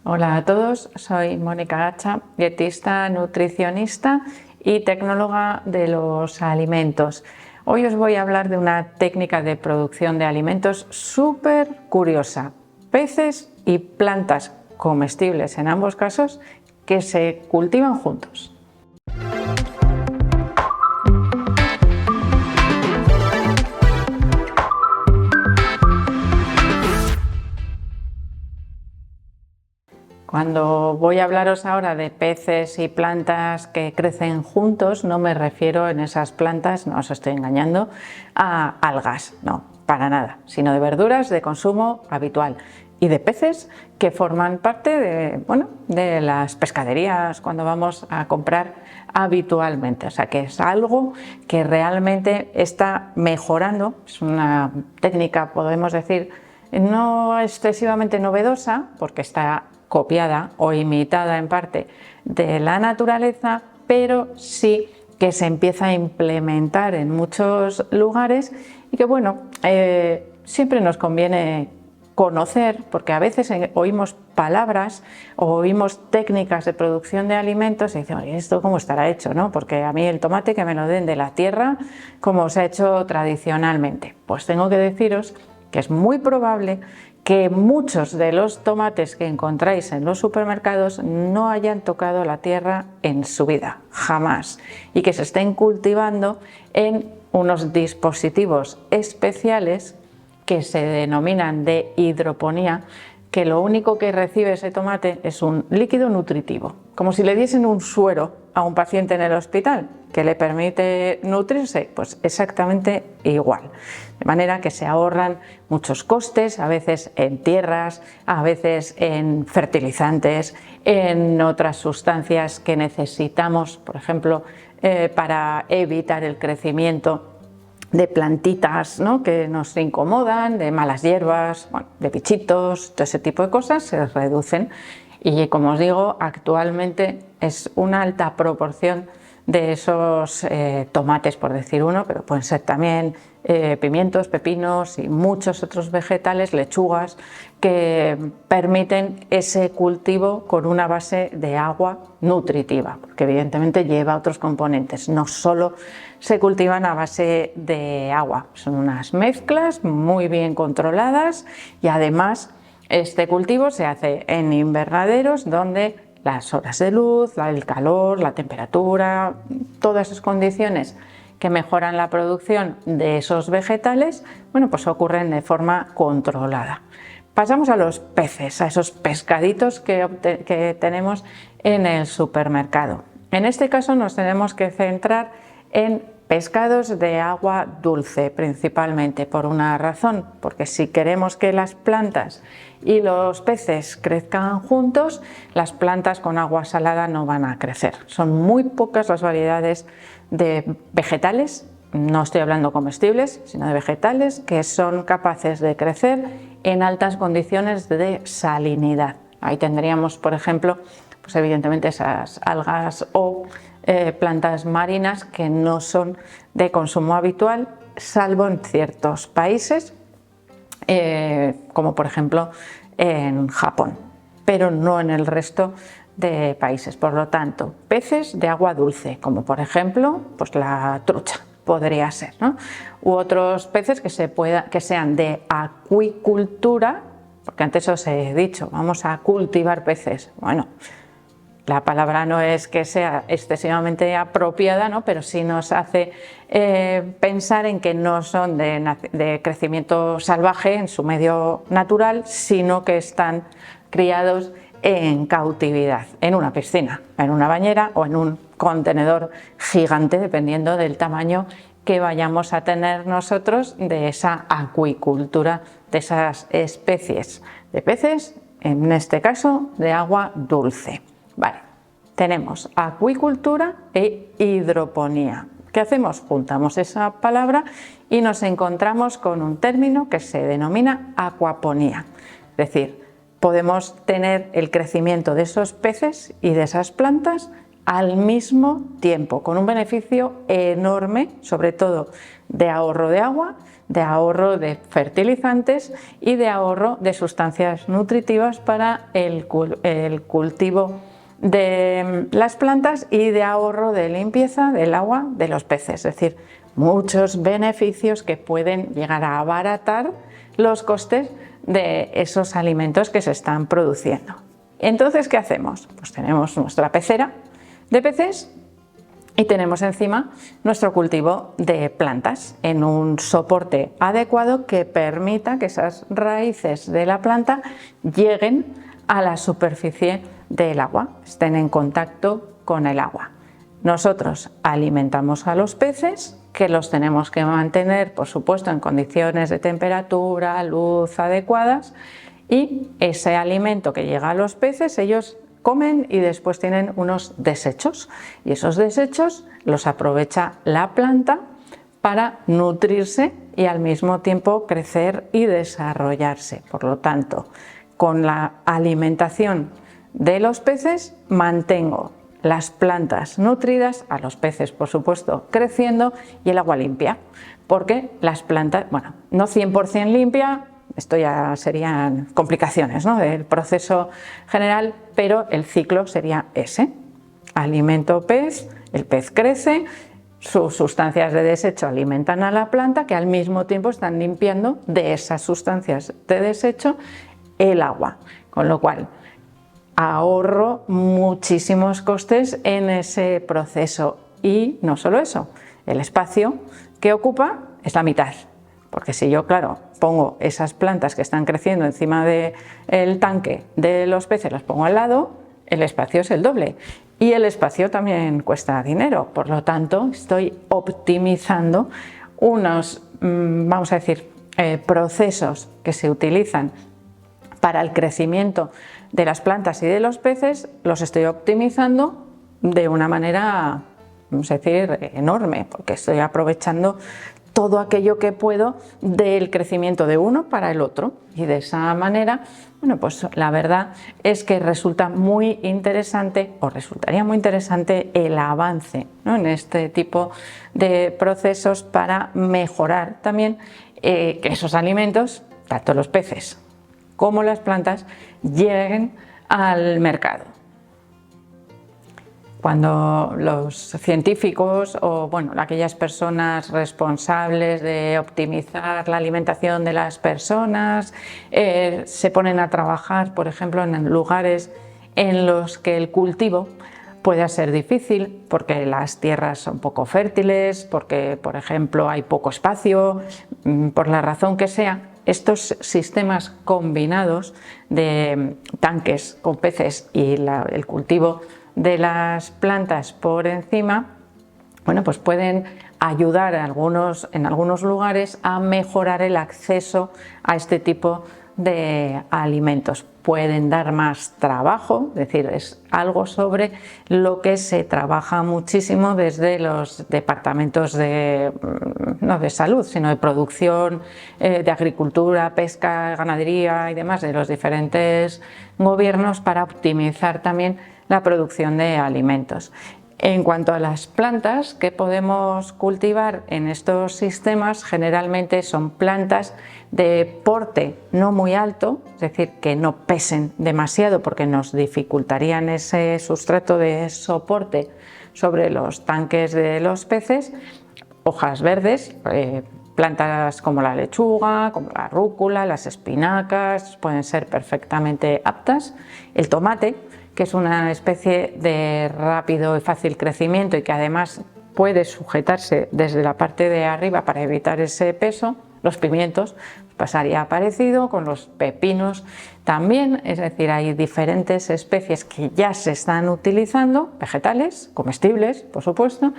Hola a todos, soy Mónica Gacha, dietista, nutricionista y tecnóloga de los alimentos. Hoy os voy a hablar de una técnica de producción de alimentos súper curiosa. Peces y plantas comestibles en ambos casos que se cultivan juntos. Cuando voy a hablaros ahora de peces y plantas que crecen juntos, no me refiero en esas plantas, no os estoy engañando, a algas, no, para nada, sino de verduras de consumo habitual y de peces que forman parte de las pescaderías cuando vamos a comprar habitualmente. O sea que es algo que realmente está mejorando, es una técnica, podemos decir, no excesivamente novedosa, porque está copiada o imitada en parte de la naturaleza, pero sí que se empieza a implementar en muchos lugares y que siempre nos conviene conocer, porque a veces oímos palabras o oímos técnicas de producción de alimentos y decimos, ¿esto cómo estará hecho? ¿No? Porque a mí el tomate que me lo den de la tierra como se ha hecho tradicionalmente. Pues tengo que deciros que es muy probable que muchos de los tomates que encontráis en los supermercados no hayan tocado la tierra en su vida, jamás, y que se estén cultivando en unos dispositivos especiales que se denominan de hidroponía, que lo único que recibe ese tomate es un líquido nutritivo, como si le diesen un suero a un paciente en el hospital que le permite nutrirse, pues exactamente igual. De manera que se ahorran muchos costes, a veces en tierras, a veces en fertilizantes, en otras sustancias que necesitamos, por ejemplo, para evitar el crecimiento de plantitas, ¿no?, que nos incomodan, de malas hierbas, de bichitos, todo ese tipo de cosas se reducen. Y como os digo, actualmente es una alta proporción de esos tomates, por decir uno, pero pueden ser también pimientos, pepinos y muchos otros vegetales, lechugas, que permiten ese cultivo con una base de agua nutritiva, porque evidentemente lleva otros componentes, no solo se cultivan a base de agua, son unas mezclas muy bien controladas y además este cultivo se hace en invernaderos donde las horas de luz, el calor, la temperatura, todas esas condiciones que mejoran la producción de esos vegetales, pues ocurren de forma controlada. Pasamos a los peces, a esos pescaditos que tenemos en el supermercado. En este caso nos tenemos que centrar en pescados de agua dulce principalmente, por una razón, porque si queremos que las plantas y los peces crezcan juntos, las plantas con agua salada no van a crecer. Son muy pocas las variedades de vegetales, no estoy hablando comestibles, sino de vegetales, que son capaces de crecer en altas condiciones de salinidad. Ahí tendríamos, por ejemplo, pues evidentemente esas algas o plantas marinas que no son de consumo habitual, salvo en ciertos países, como por ejemplo en Japón, pero no en el resto de países. Por lo tanto, peces de agua dulce, como por ejemplo pues la trucha, podría ser, ¿no? U otros peces que sean de acuicultura, porque antes os he dicho, vamos a cultivar peces. Bueno, la palabra no es que sea excesivamente apropiada, ¿no?, pero sí nos hace pensar en que no son de crecimiento salvaje en su medio natural, sino que están criados en cautividad, en una piscina, en una bañera o en un contenedor gigante, dependiendo del tamaño que vayamos a tener nosotros de esa acuicultura, de esas especies de peces, en este caso de agua dulce. Vale, tenemos acuicultura e hidroponía. ¿Qué hacemos? Juntamos esa palabra y nos encontramos con un término que se denomina acuaponía. Es decir, podemos tener el crecimiento de esos peces y de esas plantas al mismo tiempo, con un beneficio enorme, sobre todo de ahorro de agua, de ahorro de fertilizantes y de ahorro de sustancias nutritivas para el cultivo de las plantas y de ahorro de limpieza del agua de los peces. Es decir, muchos beneficios que pueden llegar a abaratar los costes de esos alimentos que se están produciendo. Entonces, ¿qué hacemos? Pues tenemos nuestra pecera de peces y tenemos encima nuestro cultivo de plantas en un soporte adecuado que permita que esas raíces de la planta lleguen a la superficie del agua, estén en contacto con el agua. Nosotros alimentamos a los peces, que los tenemos que mantener, por supuesto, en condiciones de temperatura, luz adecuadas, y ese alimento que llega a los peces, ellos comen y después tienen unos desechos, y esos desechos los aprovecha la planta para nutrirse y al mismo tiempo crecer y desarrollarse. Por lo tanto, con la alimentación de los peces mantengo las plantas nutridas, a los peces por supuesto creciendo, y el agua limpia, porque las plantas, bueno, no 100% limpia, esto ya serían complicaciones, ¿no?, del proceso general, pero el ciclo sería ese: alimento pez, el pez crece, sus sustancias de desecho alimentan a la planta, que al mismo tiempo están limpiando de esas sustancias de desecho el agua, con lo cual ahorro muchísimos costes en ese proceso. Y no solo eso, el espacio que ocupa es la mitad, porque si yo, claro, pongo esas plantas que están creciendo encima del tanque de los peces, las pongo al lado, el espacio es el doble, y el espacio también cuesta dinero. Por lo tanto, estoy optimizando unos, vamos a decir, procesos que se utilizan para el crecimiento de las plantas y de los peces, los estoy optimizando de una manera, vamos a decir, enorme, porque estoy aprovechando todo aquello que puedo del crecimiento de uno para el otro, y de esa manera, bueno, pues la verdad es que resulta muy interesante, o resultaría muy interesante, el avance, ¿no?, en este tipo de procesos para mejorar también que esos alimentos, tanto los peces como las plantas, lleguen al mercado. Cuando los científicos o bueno, aquellas personas responsables de optimizar la alimentación de las personas se ponen a trabajar, por ejemplo, en lugares en los que el cultivo pueda ser difícil, porque las tierras son poco fértiles, porque, por ejemplo, hay poco espacio, por la razón que sea, estos sistemas combinados de tanques con peces y el cultivo de las plantas por encima, bueno, pues pueden ayudar en algunos lugares a mejorar el acceso a este tipo de alimentos. Pueden dar más trabajo, es decir, es algo sobre lo que se trabaja muchísimo desde los departamentos no de salud, sino de producción, de agricultura, pesca, ganadería y demás, de los diferentes gobiernos, para optimizar también la producción de alimentos. En cuanto a las plantas que podemos cultivar en estos sistemas, generalmente son plantas de porte no muy alto, es decir, que no pesen demasiado porque nos dificultarían ese sustrato de soporte sobre los tanques de los peces, hojas verdes, plantas como la lechuga, como la rúcula, las espinacas, pueden ser perfectamente aptas, el tomate, que es una especie de rápido y fácil crecimiento y que además puede sujetarse desde la parte de arriba para evitar ese peso. Los pimientos, pasaría parecido con los pepinos también, es decir, hay diferentes especies que ya se están utilizando, vegetales, comestibles, por supuesto,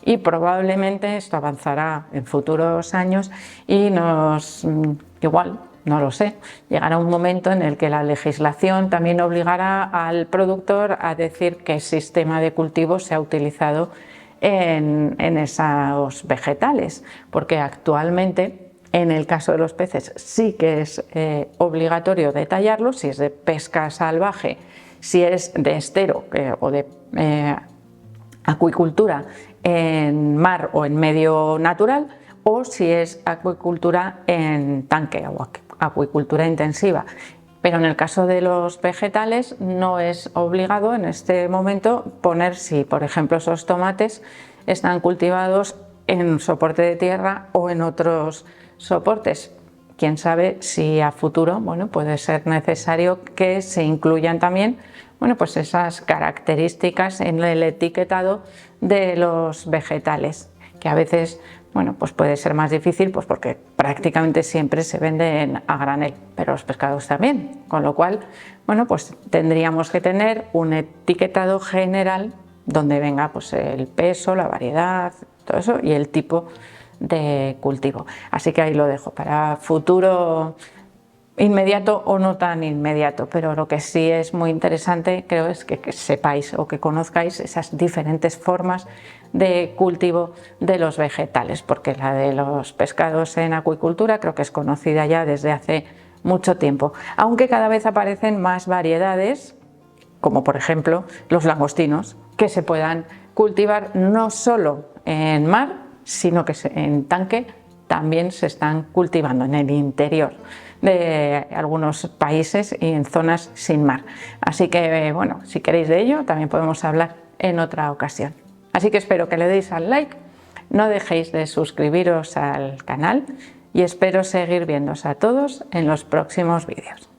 y probablemente esto avanzará en futuros años y igual, no lo sé, llegará un momento en el que la legislación también obligará al productor a decir qué sistema de cultivo se ha utilizado en esos vegetales, porque actualmente en el caso de los peces sí que es obligatorio detallarlo, si es de pesca salvaje, si es de estero o de acuicultura en mar o en medio natural, o si es acuicultura en tanque o acuicultura intensiva. Pero en el caso de los vegetales no es obligado en este momento poner si, por ejemplo, esos tomates están cultivados en soporte de tierra o en otros soportes. Quién sabe si a futuro, bueno, puede ser necesario que se incluyan también, bueno, pues esas características en el etiquetado de los vegetales, que a veces, bueno, pues puede ser más difícil, pues porque prácticamente siempre se venden a granel, pero los pescados también, con lo cual, bueno, pues tendríamos que tener un etiquetado general donde venga pues el peso, la variedad, todo eso y el tipo de cultivo. Así que ahí lo dejo para futuro inmediato o no tan inmediato, pero lo que sí es muy interesante creo es que sepáis o que conozcáis esas diferentes formas de cultivo de los vegetales, porque la de los pescados en acuicultura creo que es conocida ya desde hace mucho tiempo, aunque cada vez aparecen más variedades, como por ejemplo los langostinos, que se puedan cultivar no solo en mar, sino que en tanque también se están cultivando en el interior de algunos países y en zonas sin mar. Así que, bueno, si queréis de ello, también podemos hablar en otra ocasión. Así que espero que le deis al like, no dejéis de suscribiros al canal y espero seguir viéndoos a todos en los próximos vídeos.